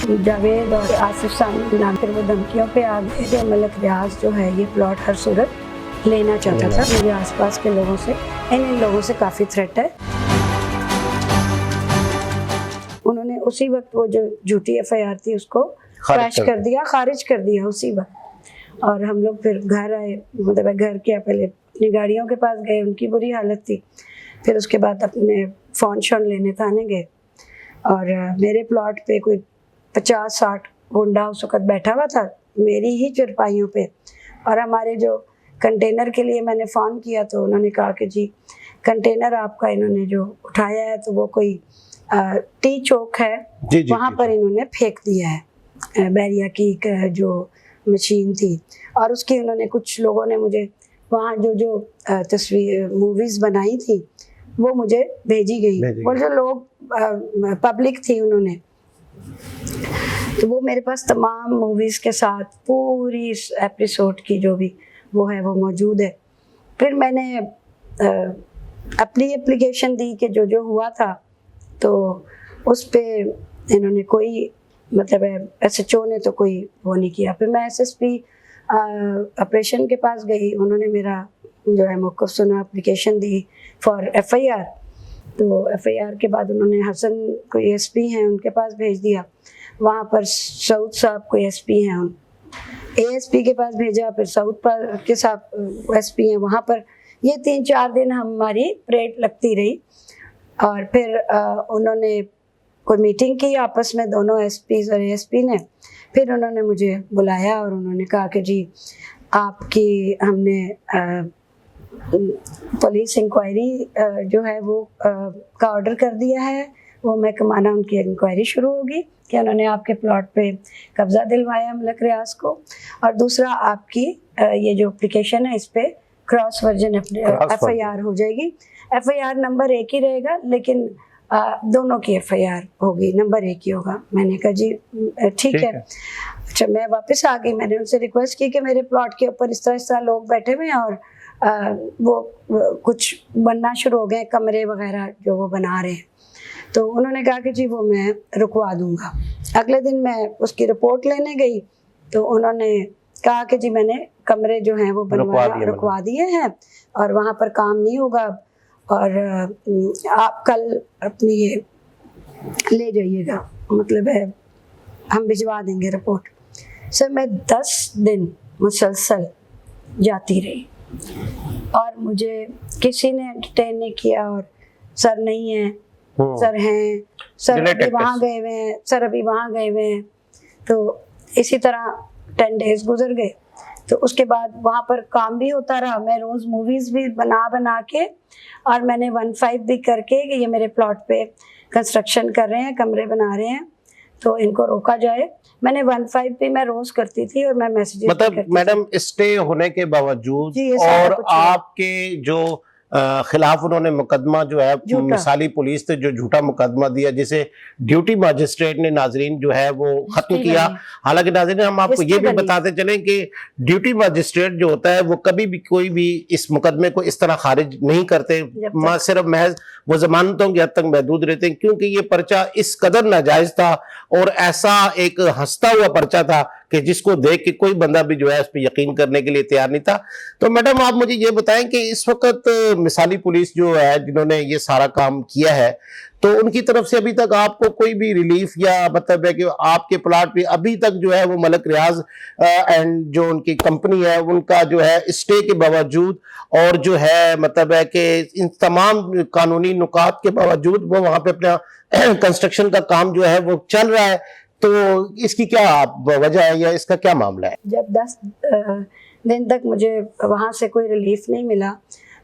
जावेद और आसिफ सानी नाम पर वो धमकियों पे आ गए थे। मलक रियाज जो है ये प्लॉट हर सूरत लेना चाहता था। मेरे आसपास के लोगों से इन लोगों से काफ़ी थ्रेट है। उन्होंने उसी वक्त वो जो झूठी FIR थी उसको क्रैश कर दिया, खारिज कर दिया उसी वक्त। और हम लोग फिर घर आए, मतलब घर क्या पहले अपनी गाड़ियों के पास गए, उनकी बुरी हालत थी। फिर उसके बाद अपने फ़ोन शोन लेने थाने गए और मेरे प्लॉट पे कोई 50-60 गुंडा उस वक्त बैठा हुआ था मेरी ही चरपाइयों पे। और हमारे जो कंटेनर के लिए मैंने फ़ोन किया तो उन्होंने कहा कि जी कंटेनर आपका इन्होंने जो उठाया है तो वो कोई टी चौक है वहाँ पर इन्होंने फेंक दिया है। बैरिया की जो मशीन थी और उसकी उन्होंने, कुछ लोगों ने मुझे वहाँ जो तस्वीर मूवीज़ बनाई थी वो मुझे भेजी गई। वो जो लोग पब्लिक थी उन्होंने, तो वो मेरे पास तमाम मूवीज़ के साथ पूरी एपिसोड की जो भी वो है वो मौजूद है। फिर मैंने अपनी एप्लीकेशन दी कि जो हुआ था, तो उस पे इन्होंने कोई, मतलब SHO ने तो कोई वो नहीं किया। फिर मैं SSP ऑपरेशन के पास गई, उन्होंने मेरा जो है मौक़िफ़ सुना, एप्लीकेशन दी फॉर FIR। तो FIR के बाद उन्होंने हसन कोई SP हैं उनके पास भेज दिया। वहाँ पर सऊद साहब कोई SP हैं, उन ASP के पास भेजा। फिर सऊद पर के साथ SP हैं वहाँ पर। ये 3-4 दिन हमारी परेड लगती रही और फिर उन्होंने कोई मीटिंग की आपस में, दोनों SPs और ASP ने। फिर उन्होंने मुझे बुलाया और उन्होंने कहा कि जी आपकी हमने पुलिस इंक्वायरी जो है वो का ऑर्डर कर दिया है। वो महकमाना उनकी इंक्वायरी शुरू होगी कि उन्होंने आपके प्लॉट पे कब्ज़ा दिलवाया मलक रियाज को। और दूसरा आपकी ये जो एप्लीकेशन है इस पे क्रॉस वर्जन FIR हो जाएगी। FIR नंबर एक ही रहेगा लेकिन दोनों की FIR होगी, नंबर एक ही होगा। मैंने कहा जी ठीक है। अच्छा, मैं वापस आ गई। मैंने उनसे रिक्वेस्ट की कि मेरे प्लॉट के ऊपर इस तरह लोग बैठे हुए हैं और वो कुछ बनना शुरू हो गए, कमरे वगैरह जो वो बना रहे हैं। तो उन्होंने कहा कि जी वो मैं रुकवा दूंगा। अगले दिन मैं उसकी रिपोर्ट लेने गई तो उन्होंने कहा कि जी मैंने कमरे जो हैं वो रुकवा दिए हैं और वहाँ पर काम नहीं होगा और आप कल अपनी ये ले जाइएगा, मतलब है हम भिजवा देंगे रिपोर्ट। सर मैं 10 दिन मुसलसल जाती रही और मुझे किसी ने एंटरटेन नहीं किया। और सर नहीं है, सर हैं, सर अभी वहाँ गए हुए हैं, सर अभी वहाँ गए हुए हैं। तो इसी तरह 10 डेज गुजर गए। तो उसके बाद वहाँ पर काम भी होता रहा। मैं रोज़ मूवीज़ भी बना के और मैंने 1-5 भी करके कि ये मेरे प्लॉट पे कंस्ट्रक्शन कर रहे हैं, कमरे बना रहे हैं तो इनको रोका जाए। मैंने 1-5 भी मैं रोज करती थी और मैं मैसेजेस, मतलब मैडम स्टे होने के बावजूद और आपके जो खिलाफ उन्होंने मुकदमा जो है मिसाली पुलिस ने जो झूठा मुकदमा दिया जिसे ड्यूटी मजिस्ट्रेट ने नाजरीन जो है वो खत्म किया। हालांकि नाजरीन हम आपको ये भी बताते चलें कि ड्यूटी मजिस्ट्रेट जो होता है वो कभी भी कोई भी इस मुकदमे को इस तरह खारिज नहीं करते, सिर्फ महज वो जमानतों की हद तक महदूद रहते हैं, क्योंकि ये पर्चा इस कदर नाजायज था और ऐसा एक हंसता हुआ पर्चा था कि जिसको देख के कोई बंदा भी जो है उस पर यकीन करने के लिए तैयार नहीं था। तो मैडम आप मुझे ये बताएं कि इस वक्त मिसाली पुलिस जो है जिन्होंने ये सारा काम किया है तो उनकी तरफ से अभी तक आपको कोई भी रिलीफ या मतलब है कि आपके प्लॉट पे अभी तक जो है वो मलक रियाज एंड जो उनकी कंपनी है उनका जो है स्टे के बावजूद और जो है मतलब है कि इन तमाम कानूनी नुकात के बावजूद वो वहां पे अपना कंस्ट्रक्शन का काम जो है वो चल रहा है, तो इसकी क्या वजह है या इसका क्या मामला है? जब 10 दिन तक मुझे वहाँ से कोई रिलीफ नहीं मिला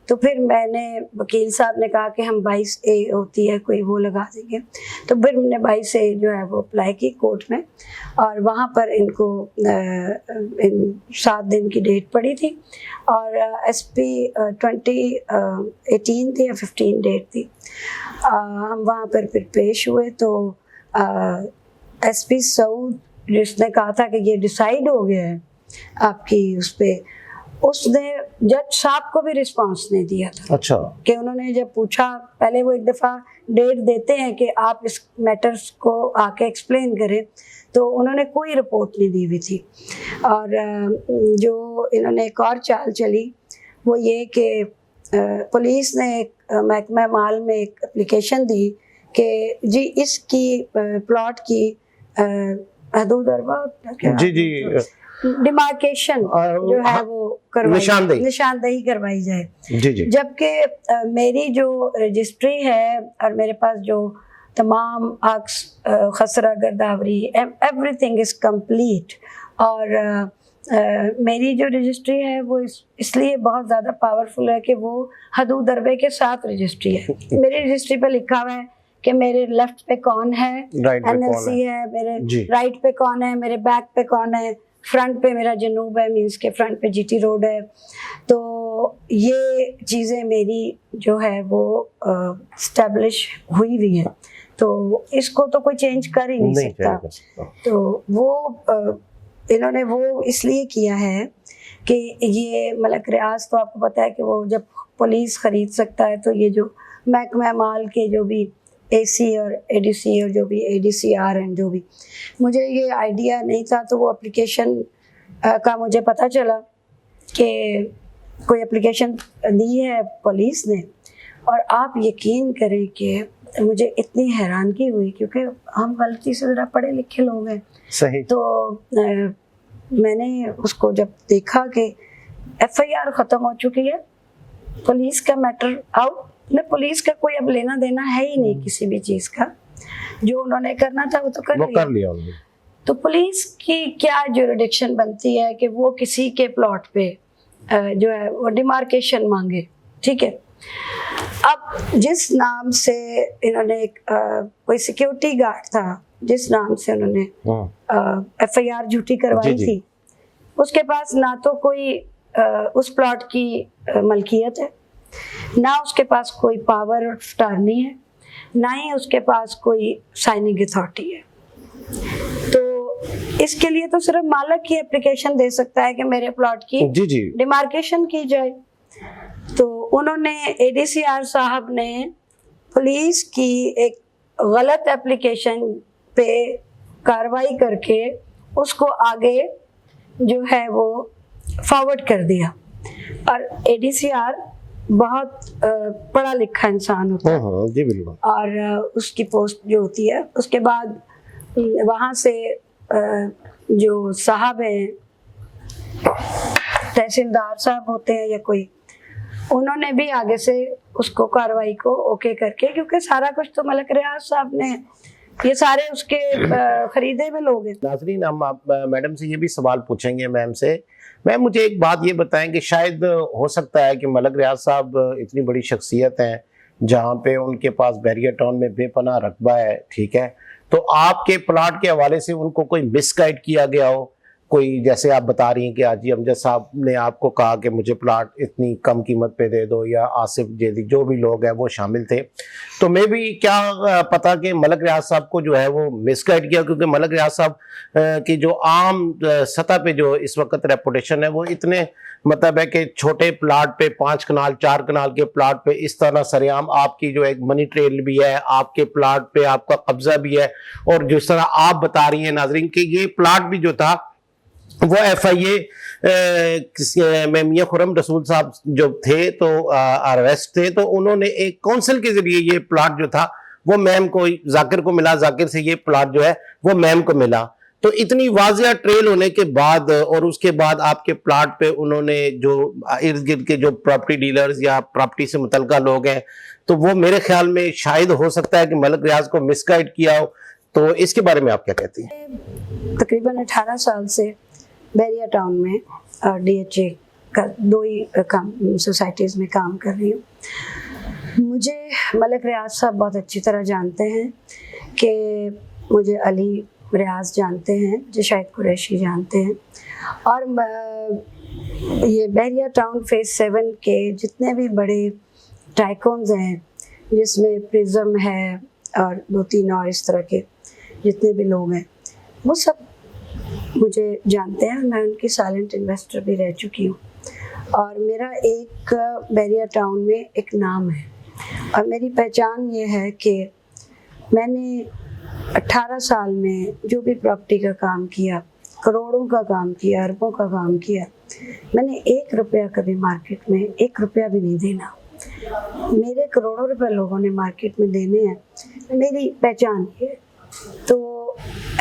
तो फिर मैंने, वकील साहब ने कहा कि हम 22A होती है कोई वो लगा देंगे। तो फिर मैंने 22A जो है वो अप्लाई की कोर्ट में और वहाँ पर इनको 7 दिन की डेट पड़ी थी और SP 2018 थी या 15 डेट थी। हम वहाँ पर फिर पेश हुए तो SP सऊद जिसने कहा था कि ये डिसाइड हो गया है आपकी उस पर, उसने जज साहब को भी रिस्पांस नहीं दिया था। अच्छा। कि उन्होंने जब पूछा, पहले वो एक दफ़ा डेट देते हैं कि आप इस मैटर्स को आके एक्सप्लेन करें, तो उन्होंने कोई रिपोर्ट नहीं दी हुई थी। और जो इन्होंने एक और चाल चली वो ये कि पुलिस ने महकमा माल में एक एप्लीकेशन दी कि जी इसकी प्लॉट की हदूद अरबा जी डिमार्केशन जो है वो निशानदेही करवाई जाए। जी। जबकि मेरी जो रजिस्ट्री है और मेरे पास जो तमाम अक्स खसरा गर्दावरी एवरीथिंग इज कंप्लीट, और मेरी जो रजिस्ट्री है वो इसलिए बहुत ज़्यादा पावरफुल है कि वो हदूद अरबे के साथ रजिस्ट्री है। मेरी रजिस्ट्री पे लिखा हुआ है कि मेरे लेफ्ट पे कौन है, NLC है, मेरे राइट पे कौन है, मेरे बैक पे कौन है, फ्रंट पे मेरा जनूब है, मीन्स के फ्रंट पे GT रोड है। तो ये चीज़ें मेरी जो है वो स्टैब्लिश हुई हुई है, तो इसको तो कोई चेंज कर ही नहीं सकता। तो वो इन्होंने वो इसलिए किया है कि ये मलक रियाज, तो आपको पता है कि वो जब पुलिस ख़रीद सकता है तो ये जो महकमा माल के जो भी AC और ADC और जो भी ADCR हैं, जो भी, मुझे ये आइडिया नहीं था। तो वो एप्लीकेशन का मुझे पता चला कि कोई एप्लीकेशन दी है पुलिस ने, और आप यकीन करें कि मुझे इतनी हैरानगी हुई, क्योंकि हम गलती से ज़रा पढ़े लिखे लोग हैं। सही। तो मैंने उसको जब देखा कि FIR ख़त्म हो चुकी है, पुलिस का मैटर आउट, पुलिस का कोई अब लेना देना है ही नहीं किसी भी चीज़ का, जो उन्होंने करना था वो तो कर लिया उन्होंने। तो पुलिस की क्या जुरिडिक्शन बनती है कि वो किसी के प्लॉट पे जो है वो डिमार्केशन मांगे, ठीक है। अब जिस नाम से इन्होंने कोई सिक्योरिटी गार्ड था जिस नाम से उन्होंने FIR झूठी करवाई थी, उसके पास ना तो कोई उस प्लॉट की मलकियत है, ना उसके पास कोई पावर ऑफ अटॉर्नी है, ना ही उसके पास कोई साइनिंग अथॉरिटी है। तो इसके लिए तो सिर्फ मालिक ही एप्लीकेशन दे सकता है कि मेरे प्लॉट की डिमार्केशन की जाए। तो उन्होंने ADCR साहब ने पुलिस की एक गलत एप्लीकेशन पे कार्रवाई करके उसको आगे जो है वो फॉरवर्ड कर दिया। और ADCR बहुत पढ़ा लिखा इंसान होता है जी बिल्कुल, और उसकी पोस्ट जो होती है, उसके बाद वहाँ से जो साहब हैं, तहसीलदार साहब होते हैं या कोई, उन्होंने भी आगे से उसको कार्रवाई को ओके करके, क्योंकि सारा कुछ तो मलक रियाज साहब ने, ये सारे उसके खरीदे हुए लोग हैं। नाज़रीन, हम आप मैडम से ये भी सवाल पूछेंगे मैम से। मैम, मुझे एक बात ये बताएं कि शायद हो सकता है कि मलक रियाज साहब इतनी बड़ी शख्सियत हैं जहाँ पे उनके पास बैरियर टाउन में बेपनाह रकबा है, ठीक है, तो आपके प्लाट के हवाले से उनको कोई मिसगाइड किया गया हो, कोई, जैसे आप बता रही हैं कि हाजी अमजद साहब ने आपको कहा कि मुझे प्लाट इतनी कम कीमत पे दे दो, या आसिफ जैदी, जो भी लोग हैं वो शामिल थे, तो मैं भी क्या पता कि मलक रियाज साहब को जो है वो मिसगाइड किया, क्योंकि मलक रियाज साहब की जो आम सतह पे जो इस वक्त रेपुटेशन है वो इतने मतलब है कि छोटे प्लाट पे 5 कनाल 4 कनाल के प्लाट पे इस तरह सरेआम आपकी जो एक मनी ट्रेल भी है, आपके प्लाट पे आपका कब्जा भी है, और जिस तरह आप बता रही हैं नाजरीन कि ये प्लाट भी जो था वो FIA में मियां खुर्रम रसूल साहब जो थे तो अरेस्ट थे, तो उन्होंने एक काउंसिल के जरिए ये प्लाट जो था वो मैम को, जाकिर को मिला, जाकिर से ये प्लाट जो है वो मैम को मिला। तो इतनी वाजिया ट्रेल होने के बाद और उसके बाद आपके प्लाट पे उन्होंने जो इर्द गिर्द के जो प्रॉपर्टी डीलर्स या प्रॉपर्टी से मुतल्लिका लोग हैं, तो वो मेरे ख्याल में शायद हो सकता है कि मलक रियाज को मिसगाइड किया हो, तो इसके बारे में आप क्या कहती हैं? तकरीबन 18 साल से बैरियर टाउन में और DHA का 2 ही सोसाइटीज़ में काम कर रही हूँ। मुझे मलक रियाज साहब बहुत अच्छी तरह जानते हैं, कि मुझे अली रियाज जानते हैं, मुझे शाहिद कुरैशी जानते हैं, और ये बैरियर टाउन फेज़ 7 के जितने भी बड़े टाइकॉन्स हैं, जिसमें प्रिज्म है और 2-3 और इस तरह के जितने भी लोग हैं, वो सब मुझे जानते हैं। मैं उनकी साइलेंट इन्वेस्टर भी रह चुकी हूँ, और मेरा एक बैरियर टाउन में एक नाम है, और मेरी पहचान ये है कि मैंने 18 साल में जो भी प्रॉपर्टी का काम किया, करोड़ों का काम किया, अरबों का काम किया, मैंने 1 रुपया कभी मार्केट में 1 रुपया भी नहीं देना। मेरे करोड़ों रुपए लोगों ने मार्केट में देने हैं, मेरी पहचान है। तो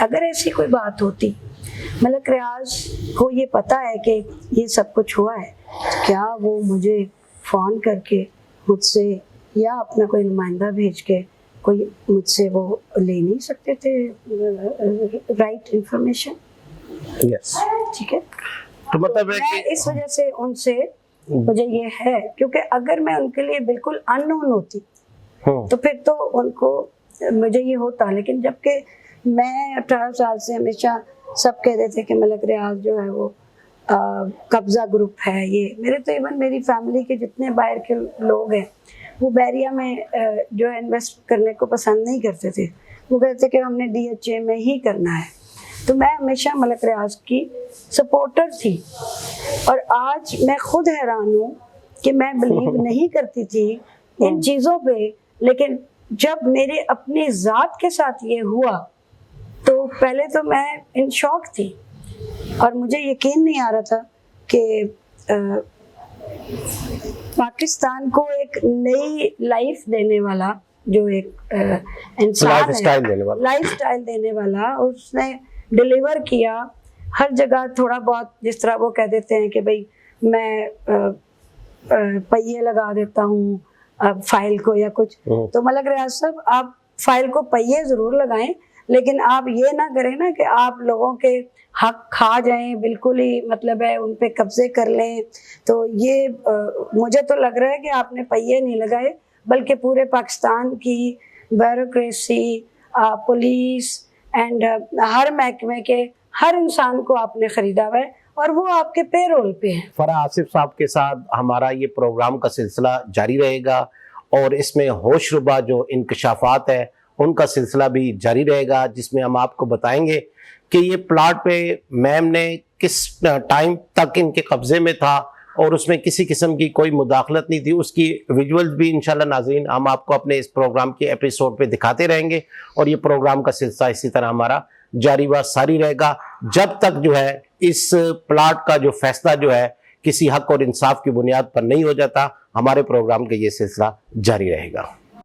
अगर ऐसी कोई बात होती, मलक रियाज को ये पता है कि ये सब कुछ हुआ है, तो क्या वो मुझे फ़ोन करके मुझसे या अपना कोई नुमाइंदा भेज के कोई मुझसे वो ले नहीं सकते थे राइट इंफॉर्मेशन? यस, ठीक है। तो मतलब है कि इस वजह से उनसे मुझे ये है, क्योंकि अगर मैं उनके लिए बिल्कुल अननोन होती तो फिर तो उनको मुझे ये होता, लेकिन जबकि मैं 18 साल से हमेशा सब कहते थे कि मलक रियाज जो है वो कब्जा ग्रुप है। ये मेरे तो इवन मेरी फैमिली के जितने बाहर के लोग हैं वो बैरिया में जो है इन्वेस्ट करने को पसंद नहीं करते थे। वो कहते कि हमने DHA में ही करना है। तो मैं हमेशा मलक रियाज की सपोर्टर थी, और आज मैं खुद हैरान हूँ कि मैं बिलीव नहीं करती थी इन चीज़ों पे, लेकिन जब मेरे अपनी ज़ात के साथ ये हुआ तो पहले तो मैं इन शॉक थी और मुझे यकीन नहीं आ रहा था कि पाकिस्तान को एक नई लाइफ देने वाला जो एक इंसान है, लाइफ स्टाइल देने वाला, उसने डिलीवर किया हर जगह। थोड़ा बहुत जिस तरह वो कह देते हैं कि भाई मैं पहिए लगा देता हूँ फाइल को या कुछ, तो मलक रियाज साहब आप फाइल को पहिए ज़रूर लगाएं, लेकिन आप ये ना करें ना कि आप लोगों के हक खा जाएं, बिल्कुल ही मतलब है उन पे कब्जे कर लें। तो ये मुझे तो लग रहा है कि आपने पहिए नहीं लगाए, बल्कि पूरे पाकिस्तान की ब्यूरोक्रेसी, पुलिस एंड हर महकमे के हर इंसान को आपने ख़रीदा हुआ है और वो आपके पेरोल पे है। फराह आसिफ साहब के साथ हमारा ये प्रोग्राम का सिलसिला जारी रहेगा और इसमें होशरुबा जो इंकशाफात है उनका सिलसिला भी जारी रहेगा, जिसमें हम आपको बताएंगे कि ये प्लाट पे मैम ने किस टाइम तक इनके कब्जे में था और उसमें किसी किस्म की कोई मुदाखलत नहीं थी। उसकी विजुअल्स भी इंशाल्लाह नाज़रीन हम आपको अपने इस प्रोग्राम के एपिसोड पे दिखाते रहेंगे और ये प्रोग्राम का सिलसिला इसी तरह हमारा जारी व सारी रहेगा जब तक जो है इस प्लाट का जो फैसला जो है किसी हक और इंसाफ की बुनियाद पर नहीं हो जाता। हमारे प्रोग्राम का ये सिलसिला जारी रहेगा।